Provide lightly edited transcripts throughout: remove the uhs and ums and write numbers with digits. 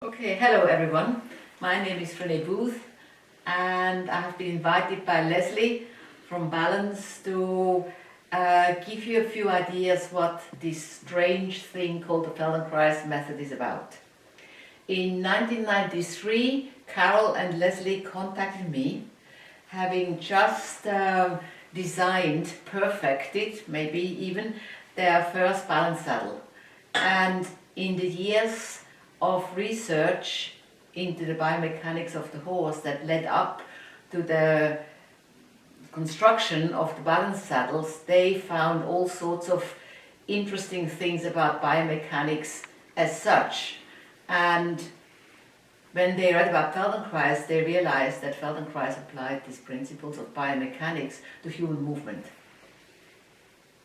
Okay, hello everyone. My name is Vreni and I have been invited by Lesley from Balance to give you a few ideas what this strange thing called the Feldenkrais method is about. In 1993, Carol and Lesley contacted me, having just designed, perfected, maybe even, their first balance saddle. And in the years of research into the biomechanics of the horse that led up to the construction of the balance saddles, they found all sorts of interesting things about biomechanics as such. And when they read about Feldenkrais, they realized that Feldenkrais applied these principles of biomechanics to human movement.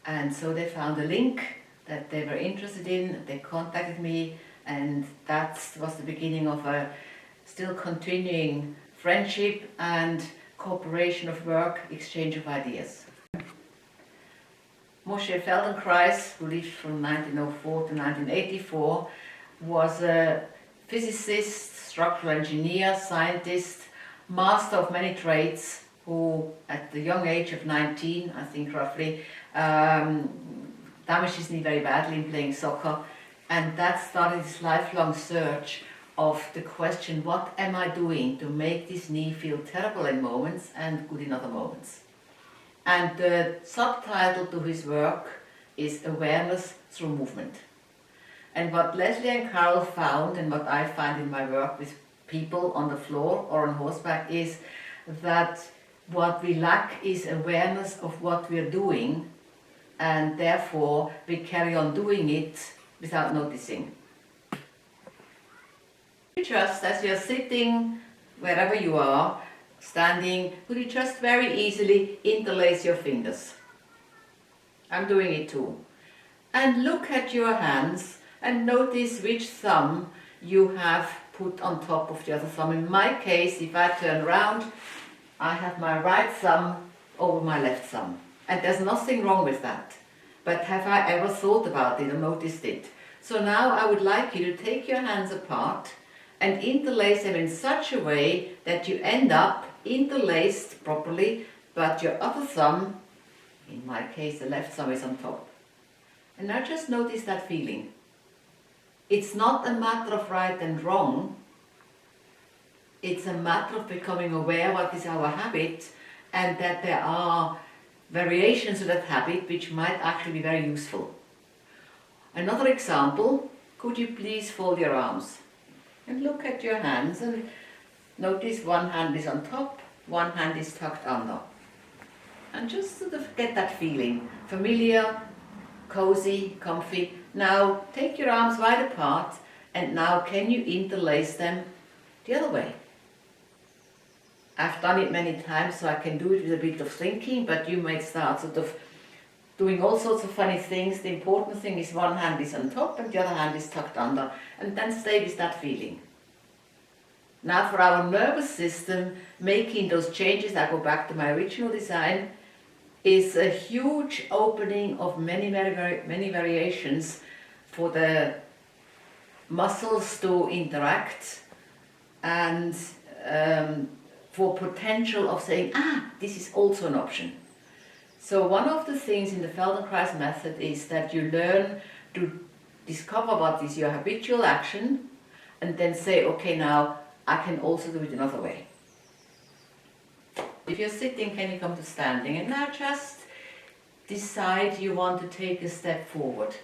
And so they found a link that they were interested in, they contacted me, and that was the beginning of a still continuing friendship and cooperation of work, exchange of ideas. Moshe Feldenkrais, who lived from 1904 to 1984, was a physicist, structural engineer, scientist, master of many trades, who at the young age of 19, I think roughly, damaged his knee very badly in playing soccer, and that started his lifelong search of the question, what am I doing to make this knee feel terrible in moments and good in other moments? And the subtitle to his work is Awareness Through Movement. And what Lesley and Carol found, and what I find in my work with people on the floor or on horseback, is that what we lack is awareness of what we're doing, and therefore we carry on doing it without noticing. Just as you're sitting, wherever you are, standing, could you just very easily interlace your fingers? I'm doing it too. And look at your hands and notice which thumb you have put on top of the other thumb. In my case, if I turn around, I have my right thumb over my left thumb. And there's nothing wrong with that. But have I ever thought about it or noticed it? So now I would like you to take your hands apart and interlace them in such a way that you end up interlaced properly, but your other thumb, in my case the left thumb, is on top. And now just notice that feeling. It's not a matter of right and wrong, it's a matter of becoming aware what is our habit and that there are variations of that habit which might actually be very useful. Another example, could you please fold your arms and look at your hands and notice one hand is on top, one hand is tucked under. And just sort of get that feeling, familiar, cozy, comfy. Now take your arms wide apart and now can you interlace them the other way? I've done it many times, so I can do it with a bit of thinking, but you might start sort of doing all sorts of funny things. The important thing is one hand is on top and the other hand is tucked under, and then stay with that feeling. Now for our nervous system, making those changes, I go back to my original design, is a huge opening of many variations for the muscles to interact and for potential of saying, this is also an option. So one of the things in the Feldenkrais method is that you learn to discover what is your habitual action and then say, okay, now I can also do it another way. If you're sitting, can you come to standing? And now just decide you want to take a step forward.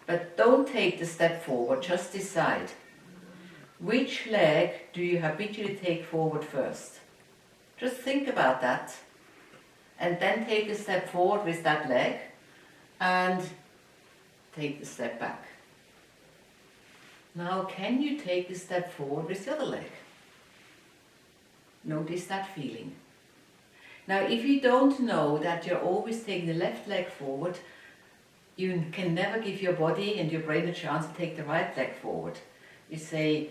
But don't take the step forward, just decide. Which leg do you habitually take forward first? Just think about that. And then take a step forward with that leg and take the step back. Now can you take a step forward with the other leg? Notice that feeling. Now if you don't know that you're always taking the left leg forward, you can never give your body and your brain a chance to take the right leg forward. You say,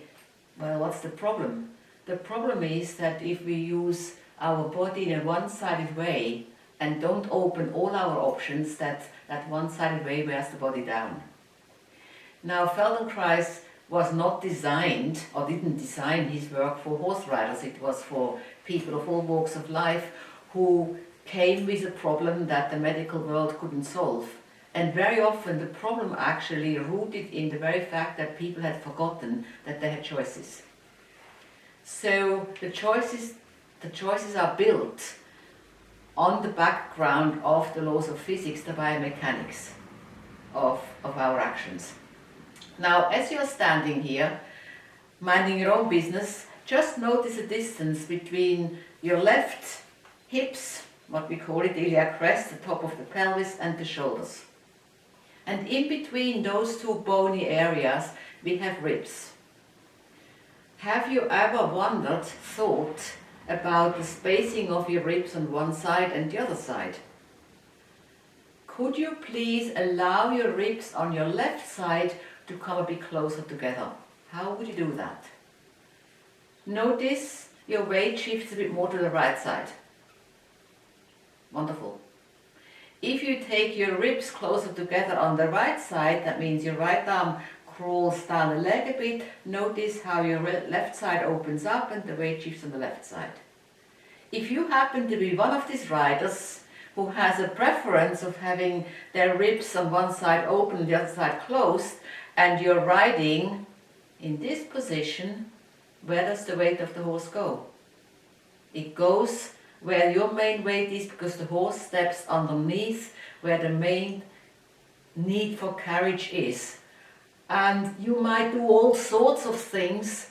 well, what's the problem? The problem is that if we use our body in a one-sided way and don't open all our options, that one-sided way wears the body down. Now Feldenkrais was not designed, or didn't design his work for horse riders. It was for people of all walks of life who came with a problem that the medical world couldn't solve. And very often the problem actually rooted in the very fact that people had forgotten that they had choices. So the choices are built on the background of the laws of physics, the biomechanics of our actions. Now, as you're standing here, minding your own business, just notice the distance between your left hips, what we call it iliac crest, the top of the pelvis, and the shoulders. And in between those two bony areas, we have ribs. Have you ever thought about the spacing of your ribs on one side and the other side? Could you please allow your ribs on your left side to come a bit closer together? How would you do that? Notice your weight shifts a bit more to the right side. Wonderful. If you take your ribs closer together on the right side, that means your right arm crawls down the leg a bit. Notice how your left side opens up and the weight shifts on the left side. If you happen to be one of these riders who has a preference of having their ribs on one side open and the other side closed, and you're riding in this position, where does the weight of the horse go? It goes where your main weight is, because the horse steps underneath where the main need for carriage is. And you might do all sorts of things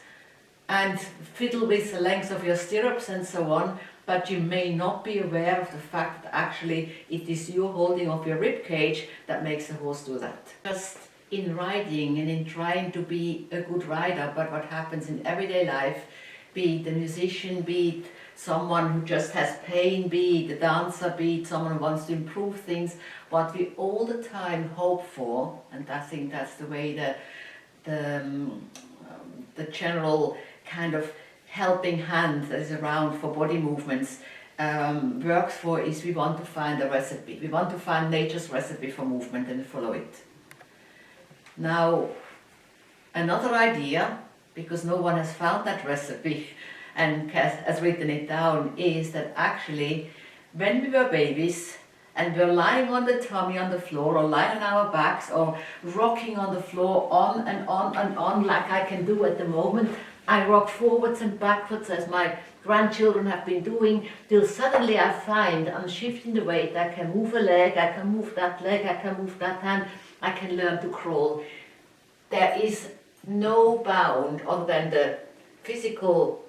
and fiddle with the length of your stirrups and so on, but you may not be aware of the fact that actually it is your holding of your rib cage that makes the horse do that. Just in riding and in trying to be a good rider, but what happens in everyday life, be it a musician, be it someone who just has pain, be it a dancer, be it someone who wants to improve things, what we all the time hope for, and I think that's the way the general kind of helping hand that is around for body movements works for, is we want to find a recipe. We want to find nature's recipe for movement and follow it. Now, another idea, because no one has found that recipe and has written it down, is that actually when we were babies and we're lying on the tummy on the floor, or lying on our backs, or rocking on the floor on and on and on, like I can do at the moment, I rock forwards and backwards as my grandchildren have been doing, till suddenly I find I'm shifting the weight. I can move a leg, I can move that leg, I can move that hand, I can learn to crawl. There is no bound other than the physical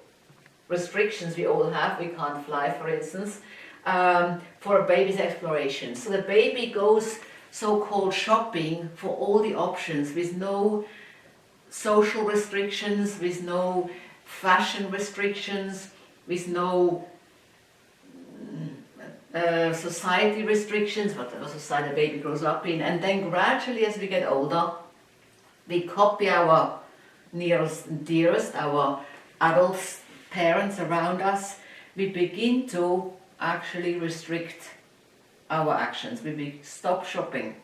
restrictions we all have. We can't fly, for instance, for a baby's exploration. So the baby goes so-called shopping for all the options, with no social restrictions, with no fashion restrictions, with no society restrictions, whatever society the baby grows up in. And then gradually, as we get older, we copy our nearest and dearest, our adults, parents around us. We begin to actually restrict our actions. We stop shopping.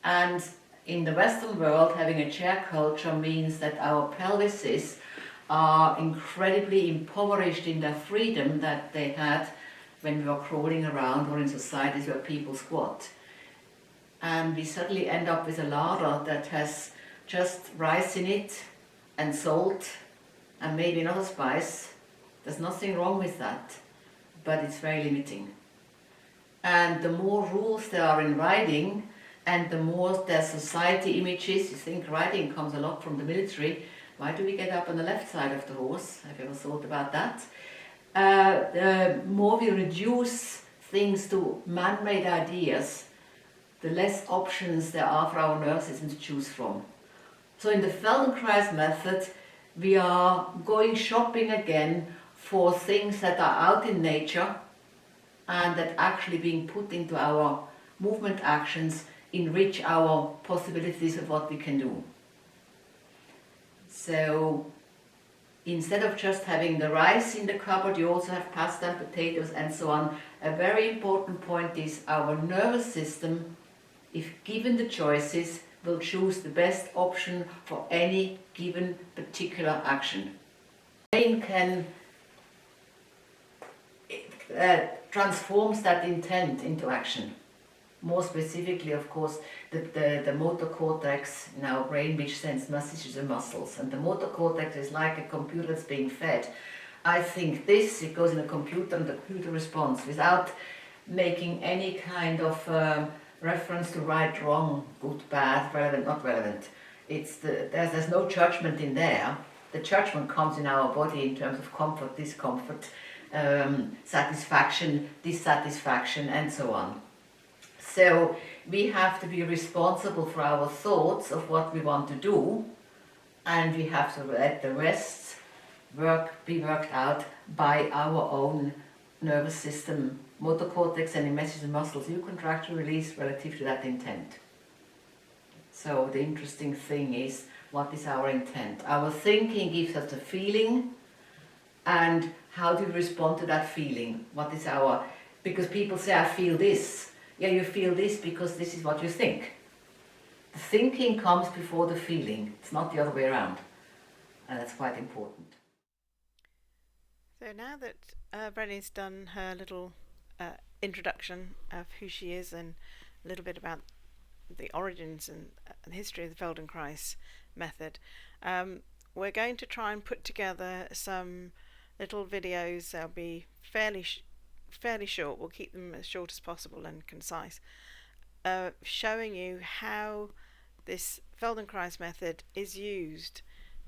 And in the Western world, having a chair culture means that our pelvises are incredibly impoverished in their freedom that they had when we were crawling around, or in societies where people squat. And we suddenly end up with a larder that has just rice in it and salt and maybe another spice. There's nothing wrong with that, but it's very limiting. And the more rules there are in riding, and the more their society images, you think riding comes a lot from the military. Why do we get up on the left side of the horse? Have you ever thought about that? The more we reduce things to man-made ideas, the less options there are for our nervous system to choose from. So in the Feldenkrais method, we are going shopping again for things that are out in nature and that actually being put into our movement actions enrich our possibilities of what we can do. So instead of just having the rice in the cupboard, you also have pasta and potatoes and so on. A very important point is our nervous system, if given the choices, will choose the best option for any given particular action. The brain can transforms that intent into action. More specifically, of course, the motor cortex in our brain, which sends messages and muscles. And the motor cortex is like a computer that's being fed. I think this, it goes in a computer and the computer responds without making any kind of reference to right, wrong, good, bad, relevant, not relevant. There's no judgment in there. The judgment comes in our body in terms of comfort, discomfort, satisfaction, dissatisfaction, and so on. So we have to be responsible for our thoughts of what we want to do, and we have to let the rest be worked out by our own nervous system, motor cortex, and messages and muscles. You contract and release relative to that intent. So the interesting thing is, what is our intent? Our thinking gives us a feeling, and how do we respond to that feeling? Because people say, I feel this. Yeah, you feel this because this is what you think. The thinking comes before the feeling. It's not the other way around. And that's quite important. So now that Vreni's done her little introduction of who she is and a little bit about the origins and the history of the Feldenkrais method, we're going to try and put together some little videos. They'll be fairly short. We'll keep them as short as possible and concise, showing you how this Feldenkrais method is used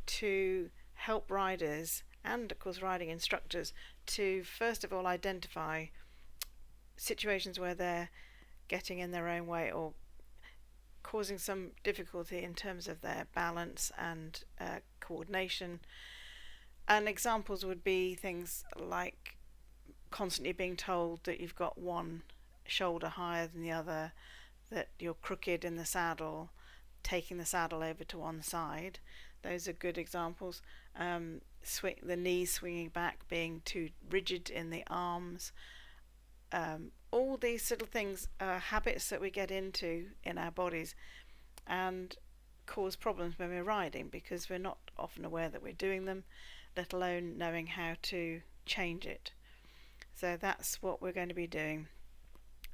to help riders and of course riding instructors to first of all identify situations where they're getting in their own way or causing some difficulty in terms of their balance and coordination. And examples would be things like constantly being told that you've got one shoulder higher than the other, that you're crooked in the saddle, taking the saddle over to one side. Those are good examples. The knees swinging back, being too rigid in the arms. All these little things are habits that we get into in our bodies and cause problems when we're riding because we're not often aware that we're doing them, let alone knowing how to change it. So that's what we're going to be doing,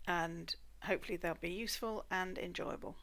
and hopefully they'll be useful and enjoyable.